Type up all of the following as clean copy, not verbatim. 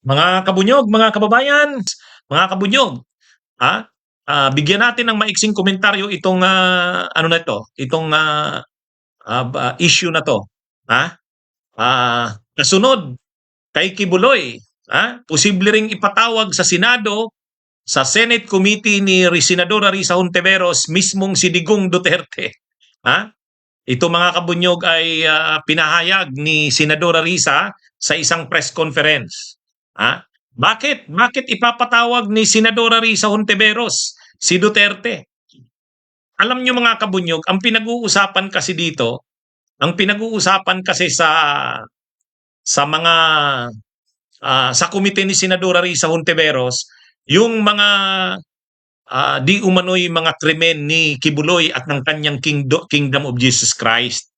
Mga kabunyog, mga kababayan, mga kabunyog, bigyan natin ng maiksing komentaryo itong ano na ito, itong issue na to. Kasunod kay Kibuloy, posible ring ipatawag sa Senado, sa Senate Committee ni Senadora Risa Hontiveros, mismong si Digong Duterte. Ito mga kabunyog ay pinahayag ni Senadora Risa sa isang press conference. Bakit ipapatawag ni Senadora Risa Hontiveros si Duterte? Alam niyo mga kabunyog, ang pinag-uusapan kasi dito, ang pinag-uusapan kasi sa mga sa komite ni Senadora Risa Hontiveros, yung mga di umano'y mga krimen ni Kibuloy at ng kanyang Kingdom of Jesus Christ.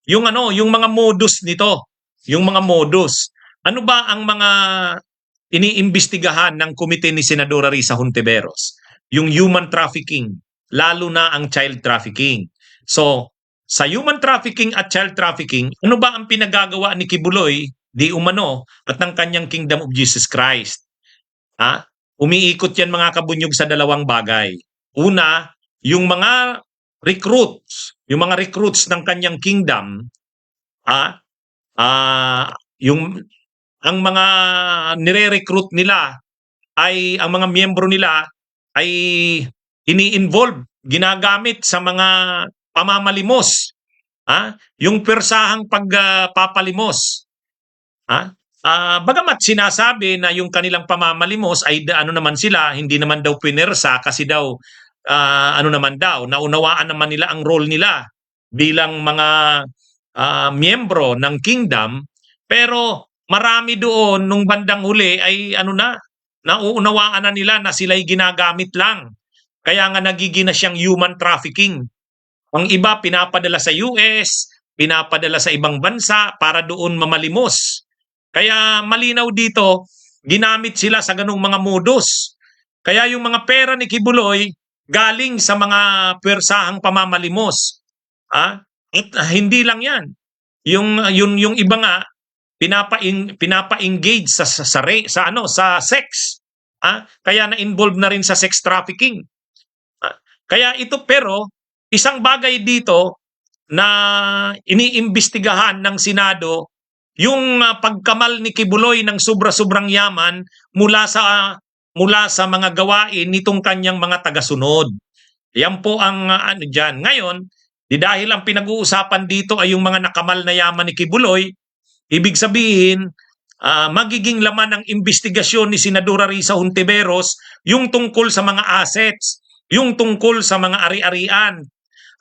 Yung yung mga modus nito, yung mga modus. Ano ba ang mga iniimbestigahan ng komite ni Senadora Risa Hontiveros? Yung human trafficking, lalo na ang child trafficking. So, sa human trafficking at child trafficking, ano ba ang pinagagawa ni Kibuloy, di umano, at ng kanyang Kingdom of Jesus Christ? Umiikot yan mga kabunyog sa dalawang bagay. Una, yung mga recruits ng kanyang kingdom, yung ang mga nire-recruit nila ay ang mga miyembro nila ay ini-involve, ginagamit sa mga pamamalimos. Yung persahang pagpapalimos. Bagamat sinasabi na yung kanilang pamamalimos ay ano naman sila, hindi naman daw pinersa kasi daw ano naman daw, naunawaan naman nila ang role nila bilang mga miyembro ng kingdom, pero marami doon nung bandang huli ay ano na, nauunawaan na nila na sila'y ginagamit lang. Kaya nga nagiging na siyang human trafficking. Ang iba pinapadala sa US, pinapadala sa ibang bansa para doon mamalimos. Kaya malinaw dito, ginamit sila sa ganung mga modus. Kaya yung mga pera ni Kibuloy galing sa mga pwersahang pamamalimos. At hindi lang 'yan. Yung iba nga pinapa-engage sa sex. Kaya na-involve na rin sa sex trafficking. Kaya ito, pero isang bagay dito na iniimbestigahan ng Senado, yung pagkamal ni Kibuloy ng sobra-sobrang yaman mula sa mga gawain nitong kanyang mga tagasunod. Yan po ang ano diyan. Ngayon, dahil ang pinag-uusapan dito ay yung mga nakamal na yaman ni Kibuloy, ibig sabihin, magiging laman ng investigasyon ni Senadora Risa Hontiveros yung tungkol sa mga assets, yung tungkol sa mga ari-arian,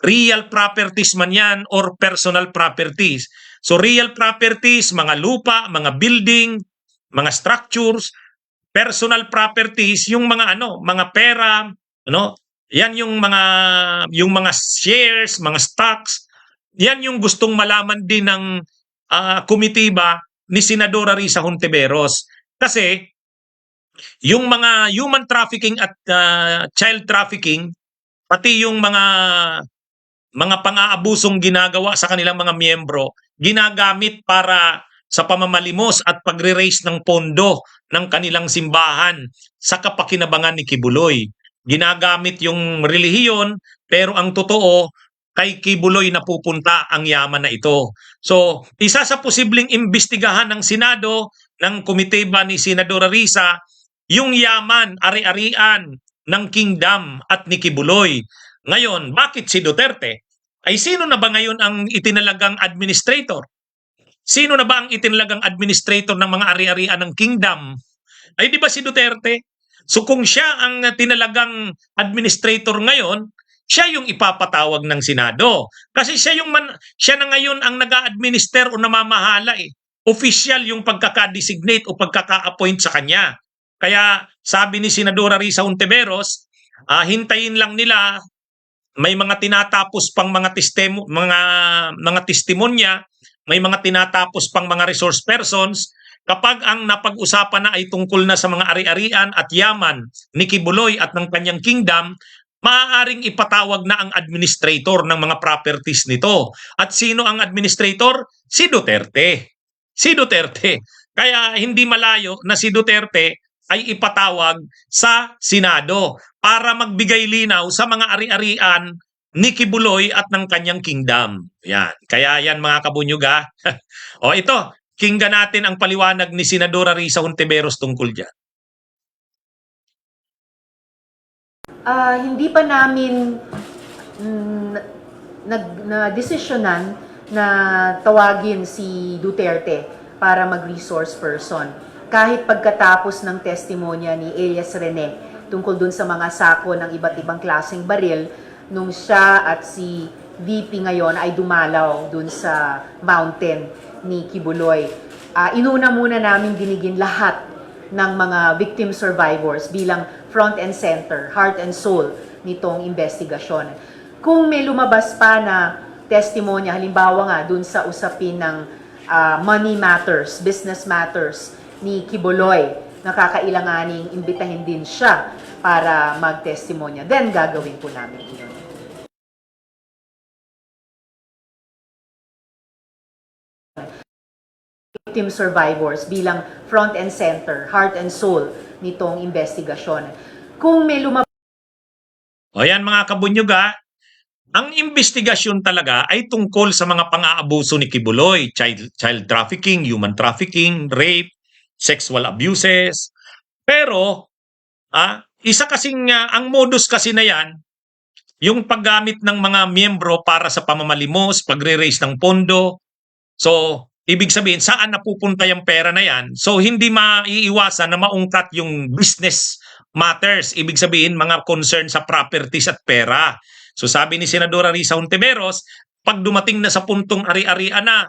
real properties man yan or personal properties. So real properties, mga lupa, mga building, mga structures, personal properties, yung mga mga pera, yan yung mga shares, mga stocks. Yan yung gustong malaman din ng komitiba ni Senadora Risa Hontiveros. Kasi yung mga human trafficking at child trafficking, pati yung mga pang-aabusong ginagawa sa kanilang mga miyembro, ginagamit para sa pamamalimos at pagre-raise ng pondo ng kanilang simbahan sa kapakinabangan ni Kibuloy. Ginagamit yung relihiyon, pero ang totoo, kay Kibuloy napupunta ang yaman na ito. So, isa sa posibleng imbestigahan ng Senado, ng komiteba ni Senadora Risa, yung yaman, ari-arian ng kingdom at ni Kibuloy. Ngayon, bakit si Duterte? Ay sino na ba ngayon ang itinalagang administrator? Sino na ba ang itinalagang administrator ng mga ari-arian ng kingdom? Ay di ba si Duterte? So kung siya ang tinalagang administrator ngayon, siya yung ipapatawag ng Senado. Kasi siya na ngayon ang nag-a-administer o namamahala eh. Official yung pagkaka-designate o pagkaka-appoint sa kanya. Kaya sabi ni Senadora Risa Hontiveros, hintayin lang nila, may mga tinatapos pang mga testimonya, may mga tinatapos pang mga resource persons. Kapag ang napag-usapan na ay tungkol na sa mga ari-arian at yaman ni Kibuloy at ng kanyang kingdom, maaaring ipatawag na ang administrator ng mga properties nito. At sino ang administrator? Si Duterte. si Duterte. Kaya hindi malayo na si Duterte ay ipatawag sa Senado para magbigay linaw sa mga ari-arian ni Kibuloy at ng kanyang kingdom. Yan. Kaya yan mga kabunyuga. O ito, kinggan natin ang paliwanag ni Senadora Risa Hontiveros tungkol dyan. Hindi pa namin na-desisyonan na tawagin si Duterte para mag-resource person. Kahit pagkatapos ng testimonya ni Elias Rene tungkol dun sa mga sako ng iba't ibang klaseng baril, nung siya at si VP ngayon ay dumalaw dun sa mountain ni Kibuloy. Inuna muna namin dinigin lahat ng mga victim survivors bilang front and center, heart and soul nitong investigasyon. Kung may lumabas pa na testimonya, halimbawa nga dun sa usapin ng money matters, business matters ni Kibuloy, nakakailanganing imbitahin din siya para mag-testimonya, then gagawin po namin yun. Victim survivors bilang front and center, heart and soul nitong investigasyon. Kung may lumabas. O yan mga kabunyuga, ang investigasyon talaga ay tungkol sa mga pang-aabuso ni Kibuloy, child trafficking, human trafficking, rape, sexual abuses. Pero, isa kasing, ang modus kasi na yan, yung paggamit ng mga miyembro para sa pamamalimos, pagre-raise ng pondo. So, ibig sabihin, saan napupunta yung pera na yan? So, hindi maiiwasan na maungkat yung business matters. Ibig sabihin, mga concern sa properties at pera. So, sabi ni Senadora Risa Hontiveros, pag dumating na sa puntong ari-arian na,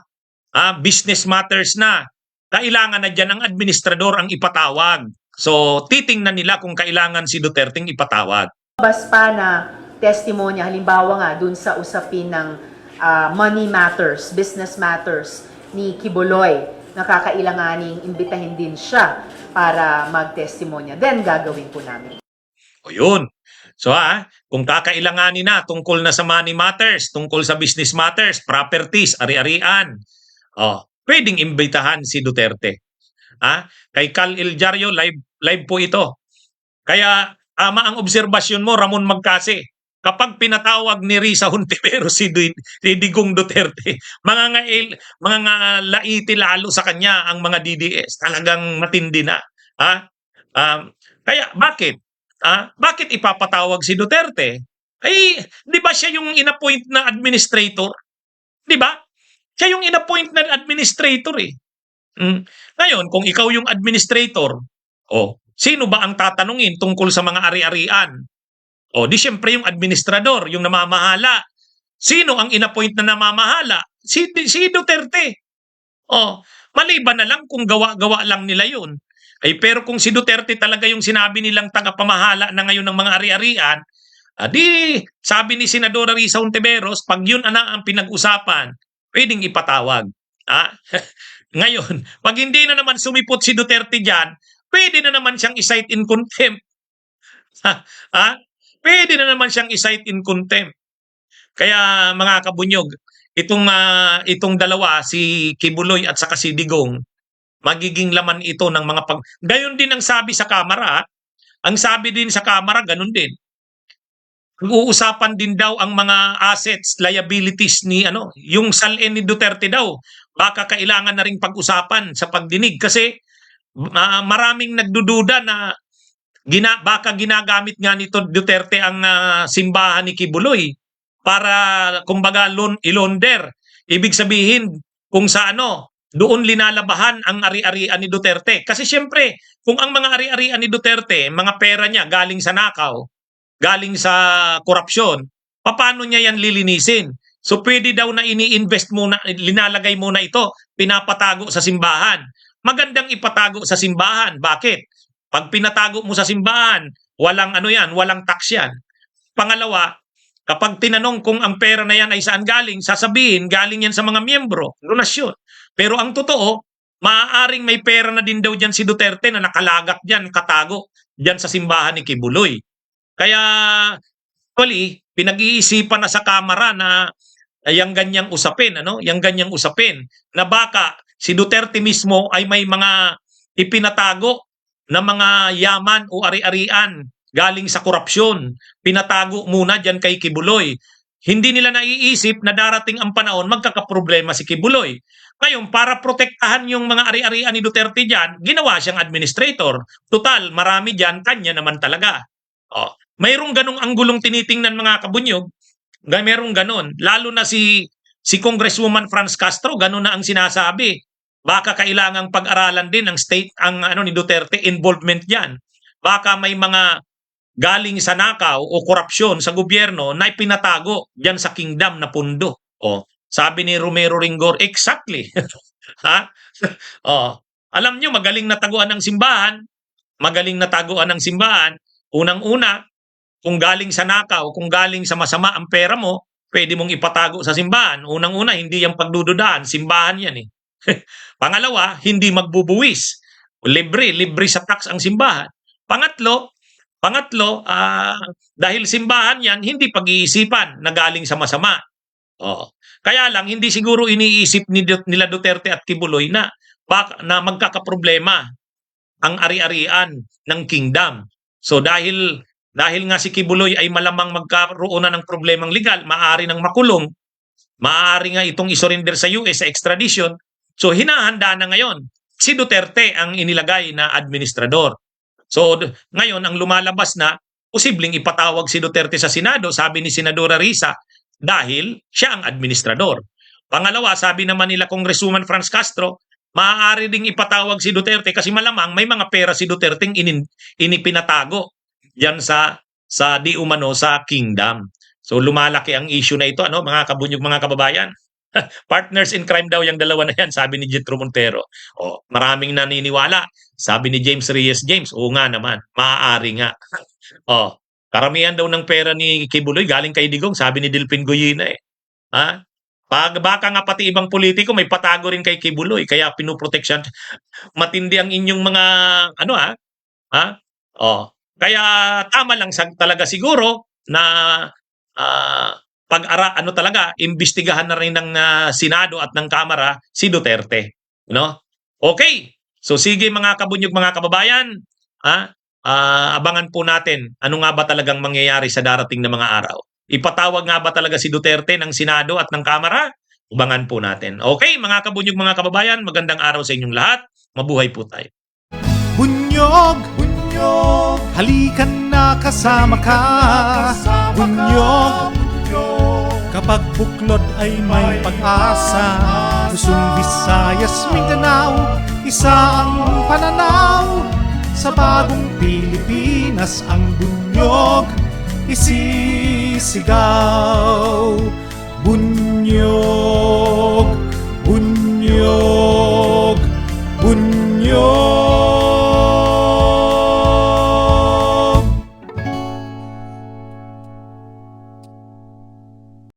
business matters na, kailangan na dyan ang administrador ang ipatawag. So, titingnan nila kung kailangan si Duterte ipatawag. Bas pa na testimonya, halimbawa nga dun sa usapin ng money matters, business matters ni Kibuloy, nakakailanganing imbitahin din siya para mag-testimonya, then gagawin po namin. O yun. So kung kakailanganin na tungkol na sa money matters, tungkol sa business matters, properties, ari-arian, pwedeng imbitahan si Duterte. Kay Cal Iljario, live po ito. Kaya tama ang obserbasyon mo, Ramon Magkase. Kapag pinatawag ni Risa Hontiveros si Digong Duterte, mga laiti lalo sa kanya ang mga DDS. Talagang matindi na. Kaya bakit? Bakit ipapatawag si Duterte? Ay, di ba siya yung inappoint na administrator? Di ba? Siya yung inappoint na administrator eh. Ngayon, kung ikaw yung administrator, sino ba ang tatanungin tungkol sa mga ari-arian? Di siyempre yung administrador, yung namamahala. Sino ang inappoint na namamahala? Si Duterte. Maliban na lang kung gawa-gawa lang nila yun. Pero kung si Duterte talaga yung sinabi nilang tagapamahala na ngayon ng mga ari-arian, di sabi ni Senadora Risa Hontiveros, pag yun ang pinag-usapan, pwedeng ipatawag. Ngayon, pag hindi na naman sumipot si Duterte dyan, pwede na naman siyang i-cite in contempt. Pwede na naman siyang i-cite in contempt. Kaya mga kabunyog, itong dalawa, si Kibuloy at saka si Digong, magiging laman ito ng mga Gayon din ang sabi sa Kamara. Ang sabi din sa Kamara, ganun din. Uusapan din daw ang mga assets, liabilities ni yung salin ni Duterte daw. Baka kailangan na ring pag-usapan sa pagdinig kasi maraming nagdududa na baka ginagamit nga nito Duterte ang simbahan ni Kibuloy para kumbaga ilonder. Ibig sabihin kung sa doon linalabahan ang ari-arian ni Duterte. Kasi siyempre, kung ang mga ari-arian ni Duterte, mga pera niya galing sa nakaw, galing sa korupsyon, paano niya yan lilinisin? So pwede daw na ini-invest muna, linalagay muna ito, pinapatago sa simbahan. Magandang ipatago sa simbahan. Bakit? Pag pinatago mo sa simbahan, walang walang tax yan. Pangalawa, kapag tinanong kung ang pera na yan ay saan galing, sasabihin galing yan sa mga miyembro, donasyon. Pero ang totoo, maaaring may pera na din daw dyan si Duterte na nakalagat dyan, katago dyan sa simbahan ni Kibuloy. Kaya, actually, pinag-iisipan na sa Kamara na yung ganyang usapin, yung ganyang usapin, na baka si Duterte mismo ay may mga ipinatago na mga yaman o ari-arian galing sa korupsyon. Pinatago muna dyan kay Kibuloy. Hindi nila naiisip na darating ang panahon magkakaproblema si Kibuloy. Ngayon, para protektahan yung mga ari-arian ni Duterte dyan, ginawa siyang administrator. Total, marami dyan, kanya naman talaga. Mayroong ganong anggulong tinitingnan mga kabunyog. Mayroong ganon. Lalo na si Congresswoman Franz Castro, ganon na ang sinasabi. Baka kailangang pag-aralan din ng state, ang ni Duterte, involvement diyan. Baka may mga galing sa nakaw o korupsyon sa gobyerno na ipinatago diyan sa kingdom na pundo. Sabi ni Romero Ringor, exactly. Ha? Alam nyo, magaling na taguan ng simbahan. Magaling na taguan ng simbahan. Unang-una, kung galing sa nakaw, kung galing sa masama ang pera mo, pwede mong ipatago sa simbahan. Unang-una, hindi yung pagdududaan. Simbahan yan eh. Pangalawa, hindi magbubuwis. Libre sa tax ang simbahan. Pangatlo, dahil simbahan yan, hindi pag-iisipan na galing sa masama. Kaya lang, hindi siguro iniisip nila Duterte at Kibuloy na magkakaproblema ang ari-arian ng kingdom. So dahil nga si Kibuloy ay malamang magkaroon na ng problemang legal, maaari nang makulong, maaari nga itong isurrender sa US sa extradition. So hinahanda na ngayon si Duterte ang inilagay na administrador. So ngayon ang lumalabas na posibleng ipatawag si Duterte sa Senado, sabi ni Senadora Risa, dahil siya ang administrador. Pangalawa, sabi naman nila Congresswoman Franz Castro, maaari ding ipatawag si Duterte kasi malamang may mga pera si Duterte inipinatago diyan sa di umano sa kingdom. So lumalaki ang issue na ito, mga kabunyog, mga kababayan. Partners in crime daw yung dalawa na yan, sabi ni Jetro Montero. Maraming naniniwala. Sabi ni James Reyes James, oo nga naman, maaari nga. Karamihan daw ng pera ni Kibuloy galing kay Digong, sabi ni Delphin Goyina eh. Baka nga pati ibang politiko may patago rin kay Kibuloy, kaya pinuproteksyon. Matindi ang inyong mga kaya tama lang talaga siguro na imbestigahan na rin ng Senado at ng Kamara si Duterte. Okay. So sige mga kabunyog, mga kababayan, abangan po natin ano nga ba talagang mangyayari sa darating na mga araw. Ipatawag nga ba talaga si Duterte ng Senado at ng Kamara? Abangan po natin. Okay, mga kabunyog, mga kababayan, magandang araw sa inyong lahat. Mabuhay po tayo. Bunyog, halikan na kasama ka. Bunyog, kapag buklod ay may pag-asa. Luzon, Visayas, Mindanao, isa ang pananaw. Sa bagong Pilipinas ang bunyog isisigaw. Bunyog.